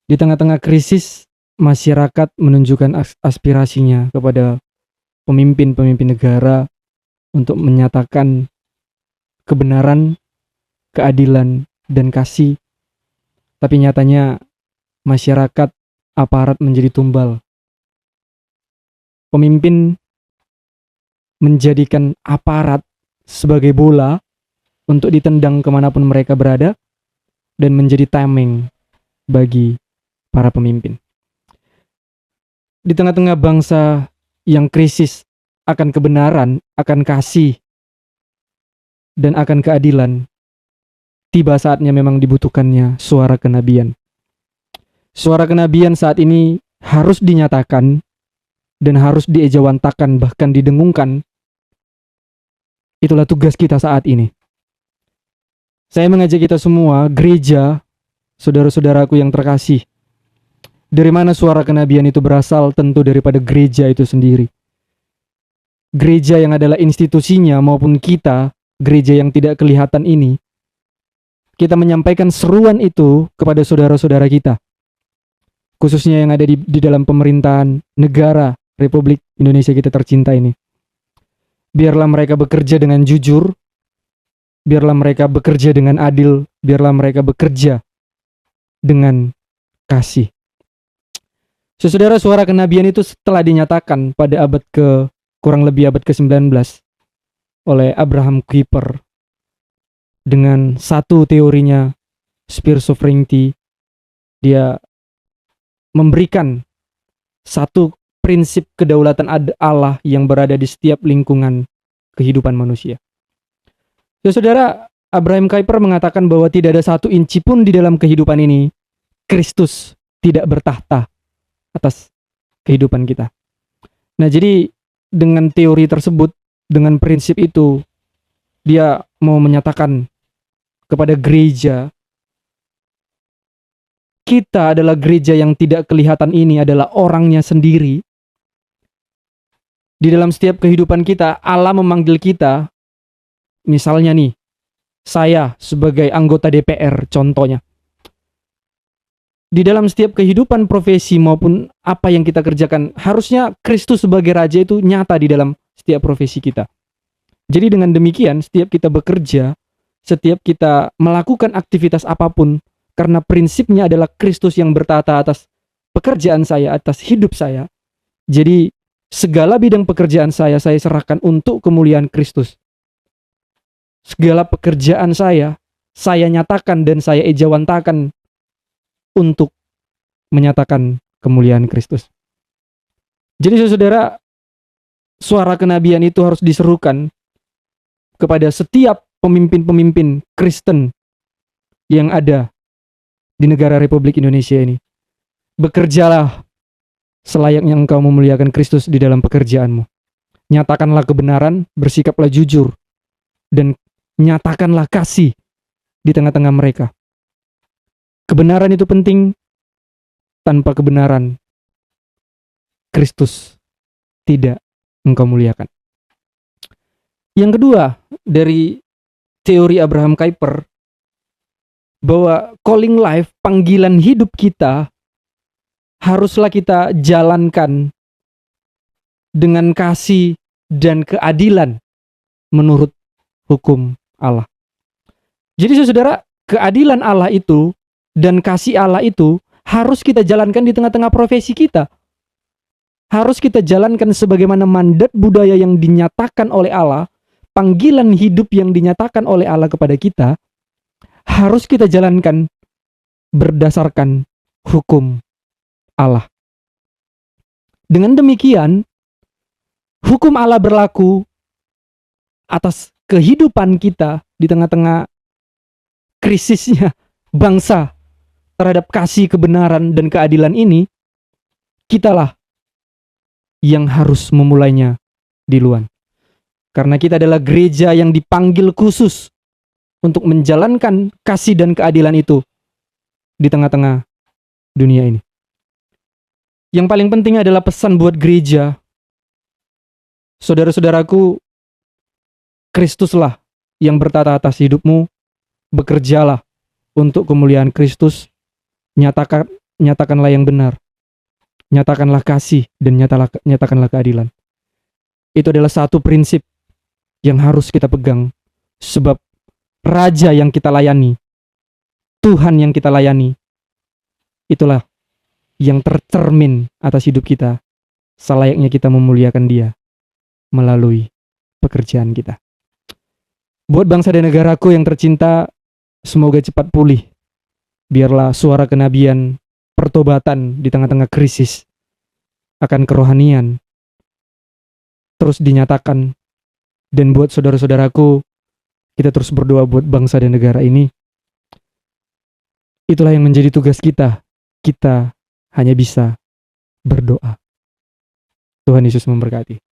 Di tengah-tengah krisis, masyarakat menunjukkan aspirasinya kepada pemimpin-pemimpin negara untuk menyatakan kebenaran, keadilan, dan kasih. Tapi nyatanya masyarakat, aparat menjadi tumbal. Pemimpin menjadikan aparat sebagai bola untuk ditendang kemanapun mereka berada dan menjadi tameng bagi para pemimpin. Di tengah-tengah bangsa yang krisis akan kebenaran, akan kasih, dan akan keadilan, tiba saatnya memang dibutuhkannya suara kenabian. Suara kenabian saat ini harus dinyatakan dan harus diejawantakan, bahkan didengungkan. Itulah tugas kita saat ini. Saya mengajak kita semua, gereja, saudara-saudaraku yang terkasih. Dari mana suara kenabian itu berasal? Tentu daripada gereja itu sendiri. Gereja yang adalah institusinya maupun kita, gereja yang tidak kelihatan ini, kita menyampaikan seruan itu kepada saudara-saudara kita, khususnya yang ada di dalam pemerintahan negara Republik Indonesia kita tercinta ini. Biarlah mereka bekerja dengan jujur, biarlah mereka bekerja dengan adil, biarlah mereka bekerja dengan kasih. Saudara, suara kenabian itu setelah dinyatakan pada kurang lebih abad ke-19 oleh Abraham Kuyper dengan satu teorinya, sphere sovereignty. Dia memberikan satu prinsip kedaulatan Allah yang berada di setiap lingkungan kehidupan manusia. Saudara, Abraham Kuyper mengatakan bahwa tidak ada satu inci pun di dalam kehidupan ini Kristus tidak bertahta atas kehidupan kita. Nah, jadi dengan teori tersebut, dengan prinsip itu, dia mau menyatakan kepada gereja, kita adalah gereja yang tidak kelihatan ini adalah orangnya sendiri. Di dalam setiap kehidupan kita, Allah memanggil kita. Misalnya nih, saya sebagai anggota DPR contohnya. Di dalam setiap kehidupan profesi maupun apa yang kita kerjakan, harusnya Kristus sebagai Raja itu nyata di dalam setiap profesi kita. Jadi dengan demikian, setiap kita bekerja, setiap kita melakukan aktivitas apapun, karena prinsipnya adalah Kristus yang bertata atas pekerjaan saya, atas hidup saya. Jadi segala bidang pekerjaan saya serahkan untuk kemuliaan Kristus. Segala pekerjaan saya nyatakan dan saya ejawantakan untuk menyatakan kemuliaan Kristus. Jadi saudara, suara kenabian itu harus diserukan kepada setiap pemimpin-pemimpin Kristen yang ada di negara Republik Indonesia ini. Bekerjalah selayaknya engkau memuliakan Kristus di dalam pekerjaanmu. Nyatakanlah kebenaran, bersikaplah jujur, dan nyatakanlah kasih di tengah-tengah mereka. Kebenaran itu penting. Tanpa kebenaran, Kristus tidak engkau muliakan. Yang kedua, dari teori Abraham Kuyper, bahwa calling life, panggilan hidup kita, haruslah kita jalankan dengan kasih dan keadilan menurut hukum Allah. Jadi saudara, keadilan Allah itu dan kasih Allah itu harus kita jalankan di tengah-tengah profesi kita. Harus kita jalankan sebagaimana mandat budaya yang dinyatakan oleh Allah, panggilan hidup yang dinyatakan oleh Allah kepada kita, harus kita jalankan berdasarkan hukum Allah. Dengan demikian, hukum Allah berlaku atas kehidupan kita di tengah-tengah krisisnya bangsa terhadap kasih, kebenaran, dan keadilan ini. Kitalah yang harus memulainya duluan. Karena kita adalah gereja yang dipanggil khusus untuk menjalankan kasih dan keadilan itu di tengah-tengah dunia ini. Yang paling penting adalah pesan buat gereja. Saudara-saudaraku, Kristuslah yang bertata atas hidupmu. Bekerjalah untuk kemuliaan Kristus. nyatakanlah yang benar, nyatakanlah kasih, dan nyatakanlah keadilan. Itu adalah satu prinsip yang harus kita pegang, sebab Raja yang kita layani, Tuhan yang kita layani, itulah yang tercermin atas hidup kita, selayaknya kita memuliakan Dia melalui pekerjaan kita. Buat bangsa dan negaraku yang tercinta, semoga cepat pulih. Biarlah suara kenabian, pertobatan di tengah-tengah krisis akan kerohanian terus dinyatakan. Dan buat saudara-saudaraku, kita terus berdoa buat bangsa dan negara ini. Itulah yang menjadi tugas kita. Kita hanya bisa berdoa. Tuhan Yesus memberkati.